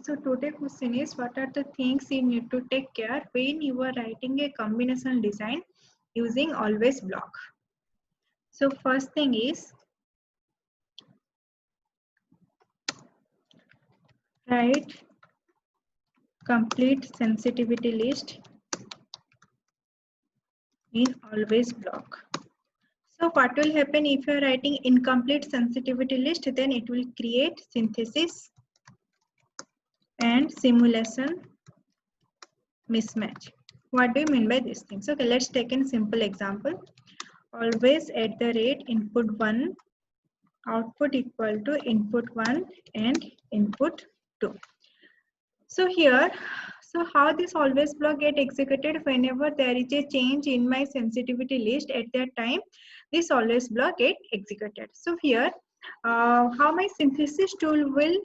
So today question is, what are the things you need to take care when you are writing a combinational design using always block? So first thing is, write complete sensitivity list in always block. So what will happen if you are writing incomplete sensitivity list? Then it will create synthesis and simulation mismatch. What do you mean by these things? Okay, let's take a simple example. Always at the rate input 1 output equal to input 1 and input 2. So here, so how this always block get executed? Whenever there is a change in my sensitivity list, at that time this always block get executed. So here, how my synthesis tool will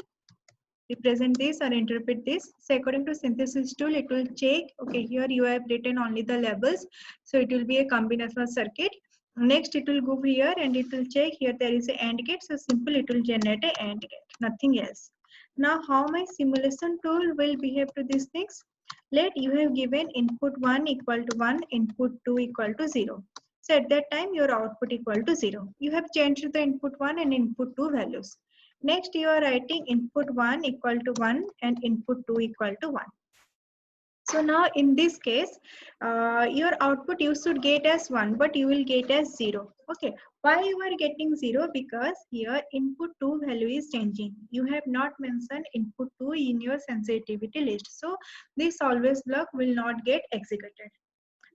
represent this or interpret this? So according to synthesis tool, it will check, okay, here you have written only the labels, so it will be a combinational circuit. Next it will go here and it will check, here there is a AND gate, so simple it will generate a AND gate, nothing else. Now how my simulation tool will behave to these things? Let you have given input 1 equal to 1, input 2 equal to 0. So at that time your output equal to 0. You have changed the input 1 and input 2 values. Next you are writing input 1 equal to 1 and input 2 equal to 1. So now in this case, your output you should get as 1, but you will get as 0. Okay, why you are getting 0? Because here input 2 value is changing. You have not mentioned input 2 in your sensitivity list. So this always block will not get executed.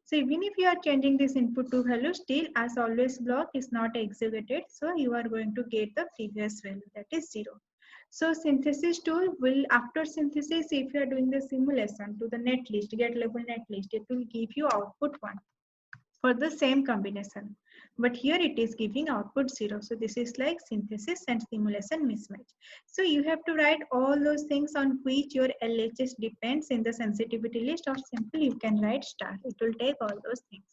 So even if you are changing this input 2 value, still as always block is not executed. So you are going to get the previous value, that is 0. So synthesis tool will, after synthesis, if you are doing the simulation to the netlist, get level netlist, it will give you output 1 for the same combination. But here it is giving output 0. So this is like synthesis and simulation mismatch. So you have to write all those things on which your LHS depends in the sensitivity list, or simply you can write star. It will take all those things.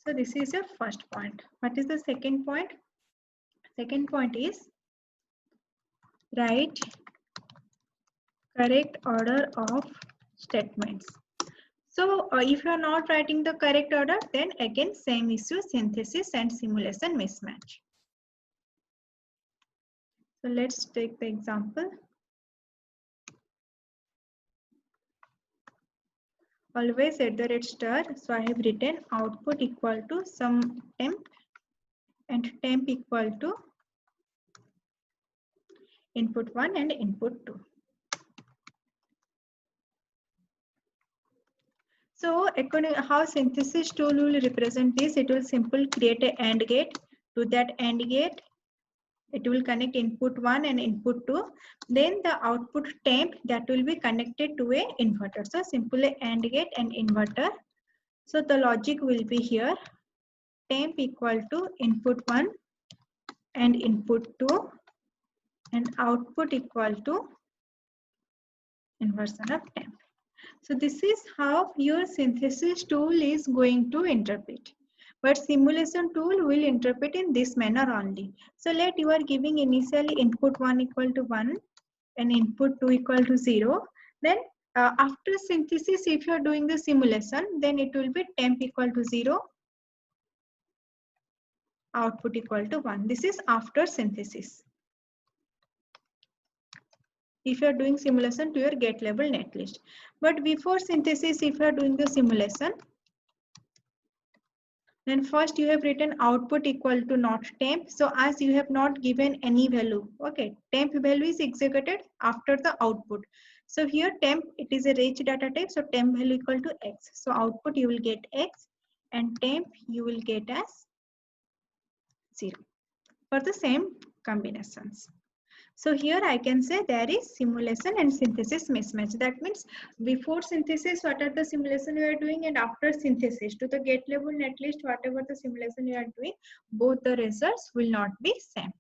So this is your first point. What is the second point? Second point is, write correct order of statements. So if you are not writing the correct order, then again same issue, synthesis and simulation mismatch. So let's take the example. Always at the rate star. So I have written output equal to some temp and temp equal to input 1 and input 2. So according how synthesis tool will represent this, it will simply create a AND gate. To that AND gate, it will connect input 1 and input 2. Then the output temp, that will be connected to a inverter. So simply AND gate and inverter. So the logic will be here, temp equal to input 1 and input 2 and output equal to inversion of temp. So this is how your synthesis tool is going to interpret. But simulation tool will interpret in this manner only. So let you are giving initially input 1 equal to 1 and input 2 equal to 0. Then after synthesis, if you are doing the simulation, then it will be temp equal to 0, output equal to 1. This is after synthesis. If you are doing simulation to your gate level netlist. But before synthesis, if you are doing the simulation, then first you have written output equal to not temp. So as you have not given any value, okay, temp value is executed after the output. So here temp, it is a rich data type, so temp value equal to x. So output you will get x and temp you will get as 0 for the same combinations. So here I can say there is simulation and synthesis mismatch. That means before synthesis, what are the simulation you are doing, and after synthesis to the gate level netlist, whatever the simulation you are doing, both the results will not be same.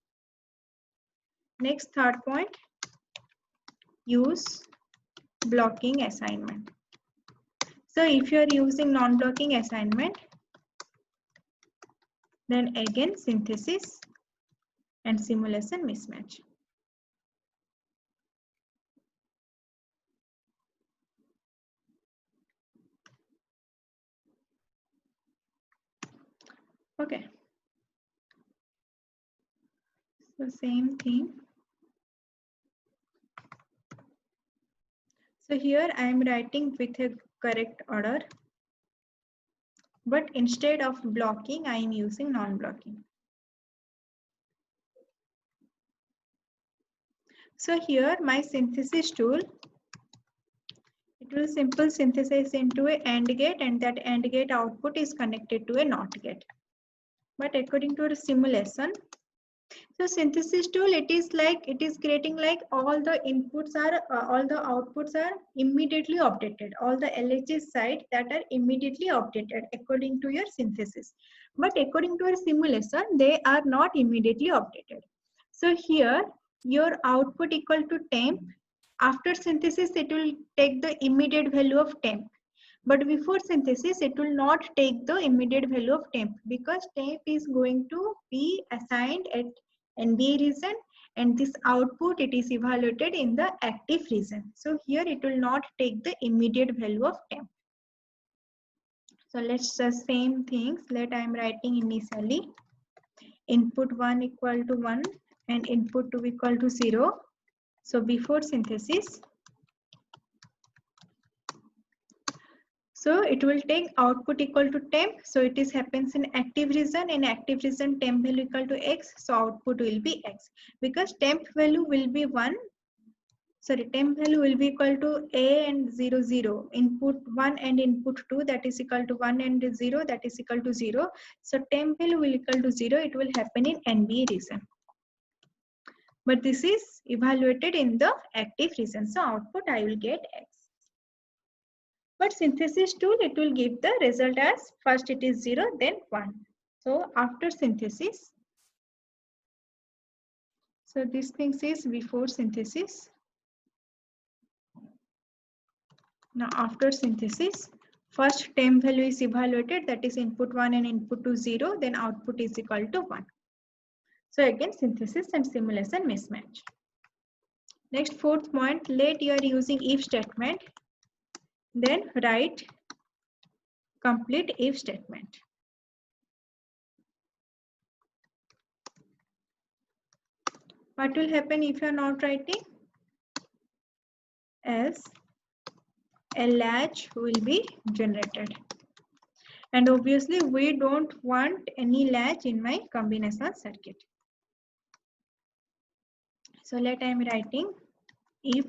Next, third point, use blocking assignment. So if you are using non-blocking assignment, then again synthesis and simulation mismatch. Okay. So same thing. So here I am writing with a correct order, but instead of blocking, I am using non-blocking. So here my synthesis tool, it will simple synthesize into a AND gate, and that AND gate output is connected to a NOT gate. But according to the simulation, so synthesis tool, it is creating like all the inputs are, all the outputs are immediately updated. All the LHS side that are immediately updated according to your synthesis. But according to your simulation, they are not immediately updated. So here your output equal to temp. After synthesis, it will take the immediate value of temp. But before synthesis, it will not take the immediate value of temp, because temp is going to be assigned at NBA region, and this output, it is evaluated in the active region. So here it will not take the immediate value of temp. So let's just same things. Let I am writing initially input 1 equal to 1 and input 2 equal to 0. So before synthesis, so it will take output equal to temp. So it is happens in active region. In active region, temp value equal to x. So output will be x, because temp value will be 1. Sorry, temp value will be equal to a and 0 0. Input 1 and input 2, that is equal to 1 and 0, that is equal to 0. So temp value will equal to 0. It will happen in NBA region. But this is evaluated in the active region. So output I will get x. But synthesis tool, it will give the result as first it is 0, then 1. So after synthesis, so this thing is before synthesis. Now after synthesis, first temp value is evaluated, that is input 1 and input 2 0, then output is equal to 1. So again synthesis and simulation mismatch. Next, fourth point, let you are using if statement, then write complete if statement. What will happen if you are not writing? Else a latch will be generated. And obviously we don't want any latch in my combinational circuit. So let I am writing if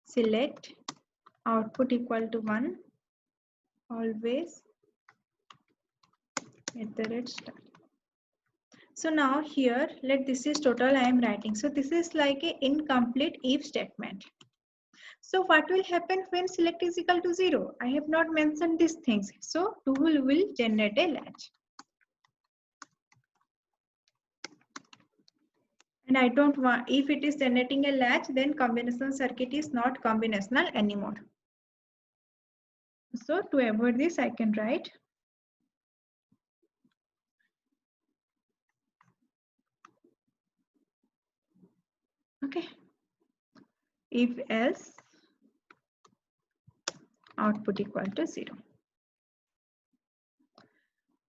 select output equal to 1, always at the rate start. So now here, let this is total I am writing. So this is like a incomplete if statement. So what will happen when select is equal to 0? I have not mentioned these things. So tool will generate a latch. And I don't want, if it is generating a latch, then combinational circuit is not combinational anymore. So to avoid this, I can write okay, if else output equal to 0.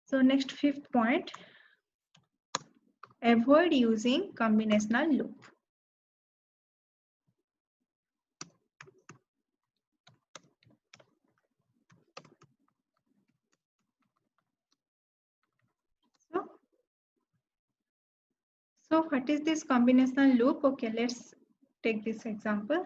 So next, fifth point, avoid using combinational loop. So what is this combinational loop? Okay, let's take this example.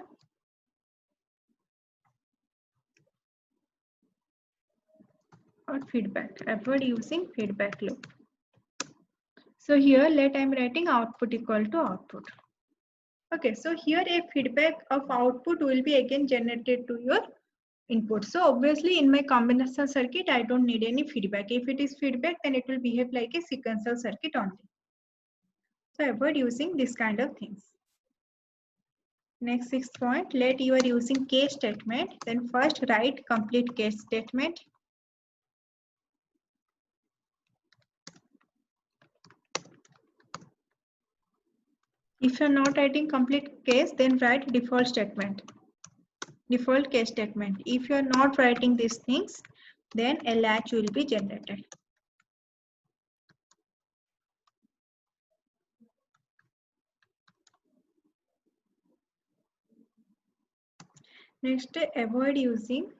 Or feedback, avoid using feedback loop. So here let I am writing output equal to output. Okay, so here a feedback of output will be again generated to your input. So obviously in my combinational circuit, I don't need any feedback. If it is feedback, then it will behave like a sequential circuit only. So avoid using this kind of things. Next, sixth point, let you are using case statement, then first write complete case statement. If you are not writing complete case, then write default statement. Default case statement. If you are not writing these things, then a latch will be generated. Next, avoid using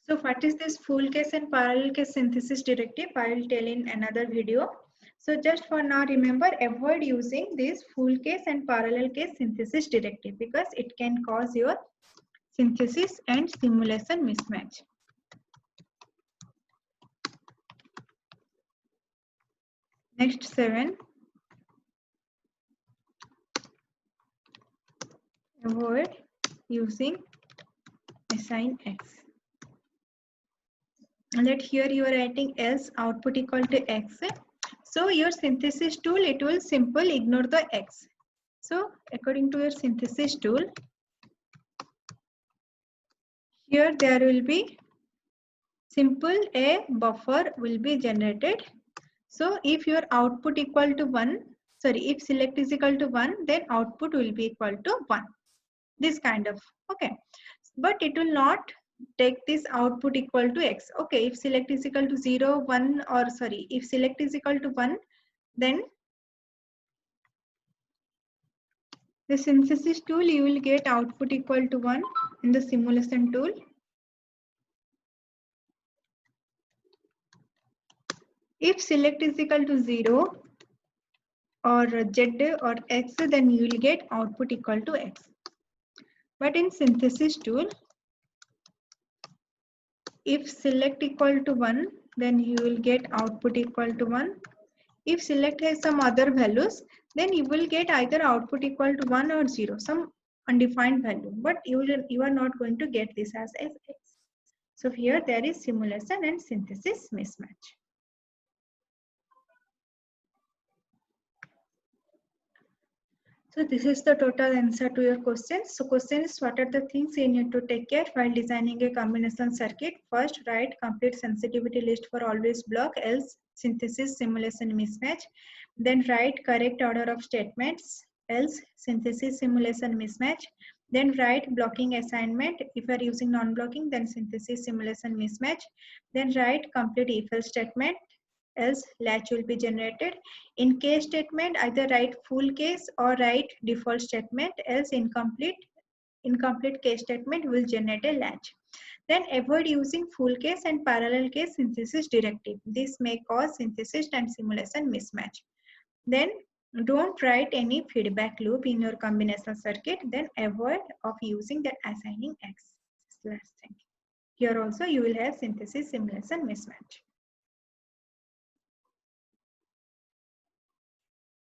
So what is this full case and parallel case synthesis directive? I will tell in another video. So just for now, remember, avoid using this full case and parallel case synthesis directive because it can cause your synthesis and simulation mismatch. Next 7. Avoid using assign X. Let here you are writing else output equal to X. So your synthesis tool, it will simple ignore the X. So according to your synthesis tool, here there will be simple a buffer will be generated. So if your output equal to 1, sorry, if select is equal to 1, then output will be equal to 1. This kind of, okay. But it will not take this output equal to X. Okay, if select is equal to 0, 1 or sorry, if select is equal to 1, then the synthesis tool you will get output equal to 1 in the simulation tool. If select is equal to 0 or Z or X, then you will get output equal to X. But in synthesis tool, if select equal to 1, then you will get output equal to 1. If select has some other values, then you will get either output equal to 1 or 0, some undefined value. But you are not going to get this as X. So here there is simulation and synthesis mismatch. So this is the total answer to your questions. So question is, what are the things you need to take care while designing a combination circuit? First, write complete sensitivity list for always block, else synthesis simulation mismatch. Then write correct order of statements, else synthesis simulation mismatch. Then write blocking assignment. If you are using non-blocking, then synthesis simulation mismatch. Then write complete if-else statement, else latch will be generated. In case statement, either write full case or write default statement, else incomplete case statement will generate a latch. Then avoid using full case and parallel case synthesis directive. This may cause synthesis and simulation mismatch. Then don't write any feedback loop in your combination circuit. Then avoid of using that assigning X. Last thing. Here also you will have synthesis simulation mismatch.